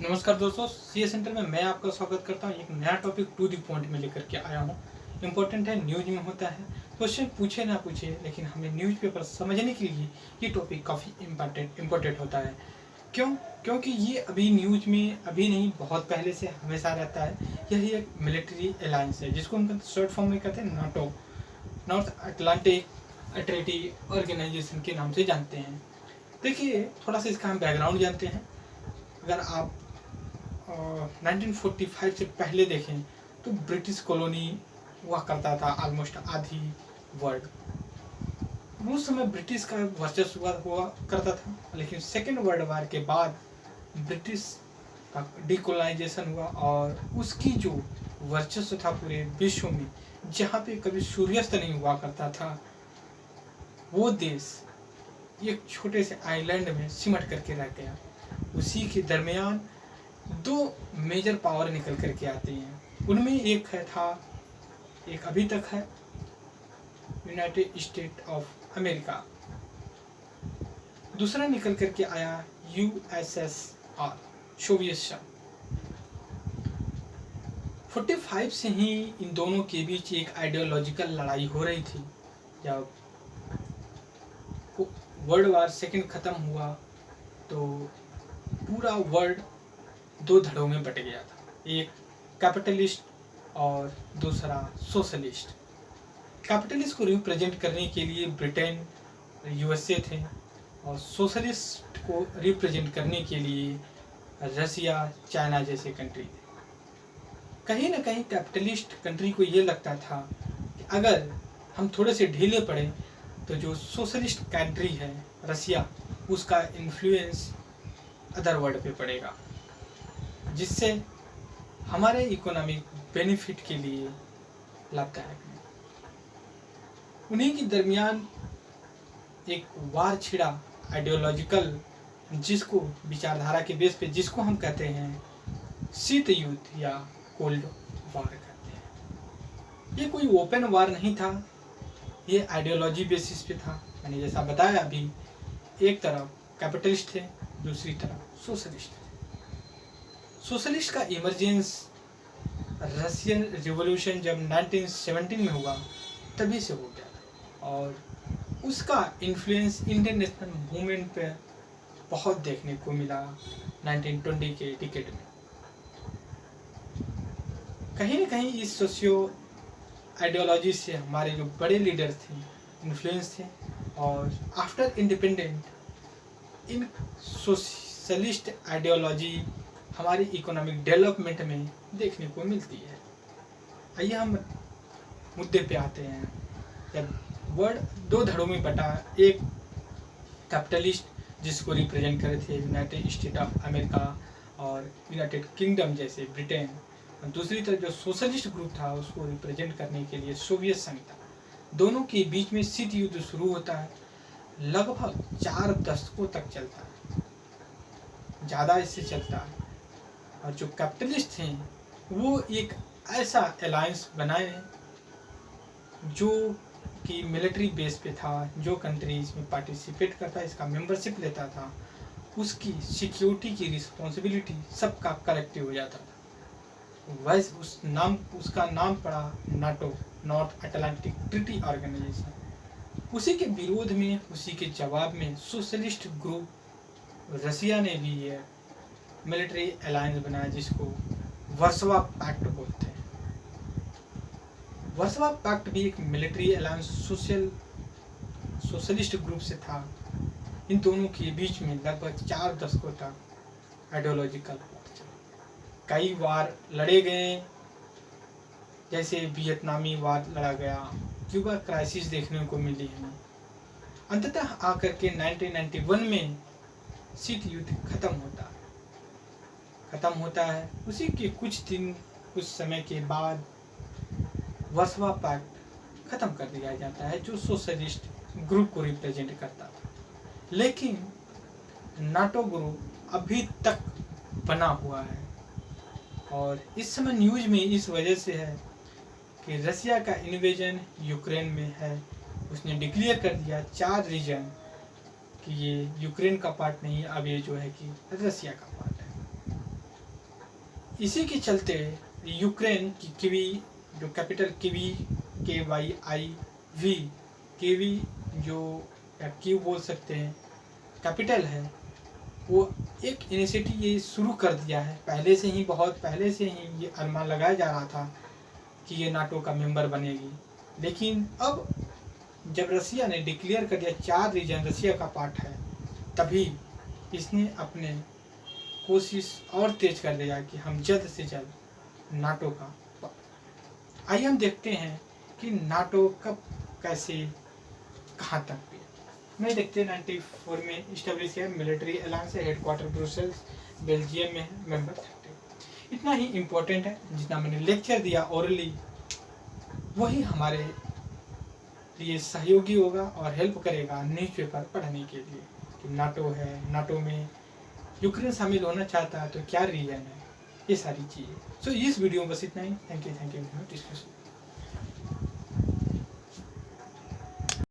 नमस्कार दोस्तों, CA centre में मैं आपका स्वागत करता हूं। एक नया टॉपिक टू दी पॉइंट में लेकर के आया हूं। इम्पोर्टेंट है, न्यूज में होता है। क्वेश्चन पूछे ना पूछे, लेकिन हमें न्यूज़पेपर समझने के लिए ये टॉपिक काफ़ी इम्पोर्टेंट होता है। क्यों? क्योंकि ये अभी न्यूज में अभी नहीं, बहुत पहले से हमेशा रहता है। यही एक मिलिट्री अलायंस है जिसको हम शॉर्ट फॉर्म में कहते हैं NATO, north Atlantic treaty organization के नाम से जानते हैं। देखिए, थोड़ा सा इसका हम बैकग्राउंड जानते हैं। अगर आप 1945 से पहले देखें तो ब्रिटिश कॉलोनी हुआ करता था ऑलमोस्ट आधी वर्ल्ड। उस समय ब्रिटिश का वर्चस्व हुआ करता था, लेकिन सेकेंड वर्ल्ड वार के बाद ब्रिटिश का डिकोलाइजेशन हुआ और उसकी जो वर्चस्व था पूरे विश्व में, जहाँ पे कभी सूर्यास्त नहीं हुआ करता था, वो देश एक छोटे से आइलैंड में सिमट करके रह गया। उसी के दरमियान दो मेजर पावर निकल करके आती हैं। उनमें एक अभी तक है यूनाइटेड स्टेट ऑफ अमेरिका। दूसरा निकल करके आया यूएसएसआर, सोवियत संघ। 45 से ही इन दोनों के बीच एक आइडियोलॉजिकल लड़ाई हो रही थी। जब वर्ल्ड वार सेकेंड खत्म हुआ तो पूरा वर्ल्ड दो धड़ों में बट गया था, एक कैपिटलिस्ट और दूसरा सोशलिस्ट। कैपिटलिस्ट को रिप्रेजेंट करने के लिए ब्रिटेन, यूएसए थे, और सोशलिस्ट को रिप्रेजेंट करने के लिए रसिया, चाइना जैसे कंट्री थे। कहीं ना कहीं कैपिटलिस्ट कंट्री को ये लगता था कि अगर हम थोड़े से ढीले पड़े तो जो सोशलिस्ट कंट्री है रसिया, उसका इन्फ्लुएंस अदर वर्ल्ड पे पड़ेगा, जिससे हमारे इकोनॉमिक बेनिफिट के लिए लाभदायक है। उन्हीं के दरमियान एक वार छिड़ा आइडियोलॉजिकल, जिसको विचारधारा के बेस पे जिसको हम कहते हैं शीत युद्ध या कोल्ड वार कहते हैं। ये कोई ओपन वार नहीं था, ये आइडियोलॉजी बेसिस पे था। मैंने जैसा बताया अभी, एक तरफ कैपिटलिस्ट थे, दूसरी तरफ सोशलिस्ट थे। सोशलिस्ट का इमरजेंस रशियन रिवॉल्यूशन जब 1917 में हुआ तभी से हो गया, और उसका इन्फ्लुएंस इंडियन नेशनल मूवमेंट पे बहुत देखने को मिला 1920 के डिकेड में। कहीं न कहीं इस सोशियो आइडियोलॉजी से हमारे जो बड़े लीडर थे इन्फ्लुएंस थे, और after independent in socialist ideology हमारी इकोनॉमिक डेवलपमेंट में देखने को मिलती है। आइए हम मुद्दे पे आते हैं। जब वर्ल्ड दो धड़ों में बटा, एक कैपिटलिस्ट जिसको रिप्रेजेंट करे थे यूनाइटेड स्टेट ऑफ अमेरिका और यूनाइटेड किंगडम जैसे ब्रिटेन, और दूसरी तरफ जो सोशलिस्ट ग्रुप था उसको रिप्रेजेंट करने के लिए सोवियत संघ था। दोनों के बीच में शीत युद्ध शुरू होता है, लगभग 4 दशकों तक चलता है, ज़्यादा इससे चलता है। और जो कैपिटलिस्ट थे वो एक ऐसा अलायंस बनाए जो कि मिलिट्री बेस पे था। जो कंट्री इसमें पार्टिसिपेट करता, इसका मेंबरशिप लेता था, उसकी सिक्योरिटी की रिस्पॉन्सिबिलिटी सबका कलेक्टिव हो जाता था। वैसे उसका नाम पड़ा NATO, north Atlantic treaty organization. उसी के विरोध में, उसी के जवाब में सोशलिस्ट ग्रुप रसिया ने भी ये मिलिट्री अलायंस बनाया जिसको वर्सोवा पैक्ट बोलते हैं। वर्सोवा पैक्ट भी एक मिलिट्री अलायंस सोशलिस्ट ग्रुप से था। इन दोनों के बीच में लगभग 4 दशकों तक आइडियोलॉजिकल कई वार लड़े गए, जैसे वियतनामी वार लड़ा गया, क्यूबा क्राइसिस देखने को मिली है। अंततः आकर के 1991 में शीत युद्ध खत्म होता है। उसी के कुछ समय के बाद वर्सोवा पैक्ट खत्म कर दिया जाता है, जो सोशलिस्ट ग्रुप को रिप्रेजेंट करता था। लेकिन नाटो ग्रुप अभी तक बना हुआ है, और इस समय न्यूज में इस वजह से है कि रसिया का इन्वेजन यूक्रेन में है। उसने डिक्लेयर कर दिया 4 रीजन कि ये यूक्रेन का पार्ट नहीं, अब ये जो है कि रसिया का पार्ट है। इसी के चलते यूक्रेन की कीवी, जो कैपिटल कीवी KYIV, कीवी जो या कीव बोल सकते हैं कैपिटल है, वो एक इनिशिएटिव ये शुरू कर दिया है। पहले से ही, बहुत पहले से ही ये अनुमान लगाया जा रहा था कि ये नाटो का मेंबर बनेगी, लेकिन अब जब रसिया ने डिक्लेयर कर दिया 4 रीजन रसिया का पार्ट है, तभी इसने अपने कोशिश और तेज कर दिया कि हम जल्द से जल्द नाटो का। आइए हम देखते हैं कि नाटो कब, कैसे, कहाँ तक भी। मैं देखते हैं 94 में इस्टेब्लिश किया मिलिट्री अलायंस है, हेडक्वार्टर ब्रुसेल्स बेल्जियम में है, मेंबर 30। इतना ही इम्पोर्टेंट है, जितना मैंने लेक्चर दिया ओरली वही हमारे लिए सहयोगी होगा और हेल्प करेगा न्यूज़पेपर पढ़ने के लिए कि नाटो है, नाटो में यूक्रेन शामिल होना चाहता है तो क्या रीजन है, ये सारी चीज़ें। सो इस वीडियो में बस इतना ही। Thank you discussion.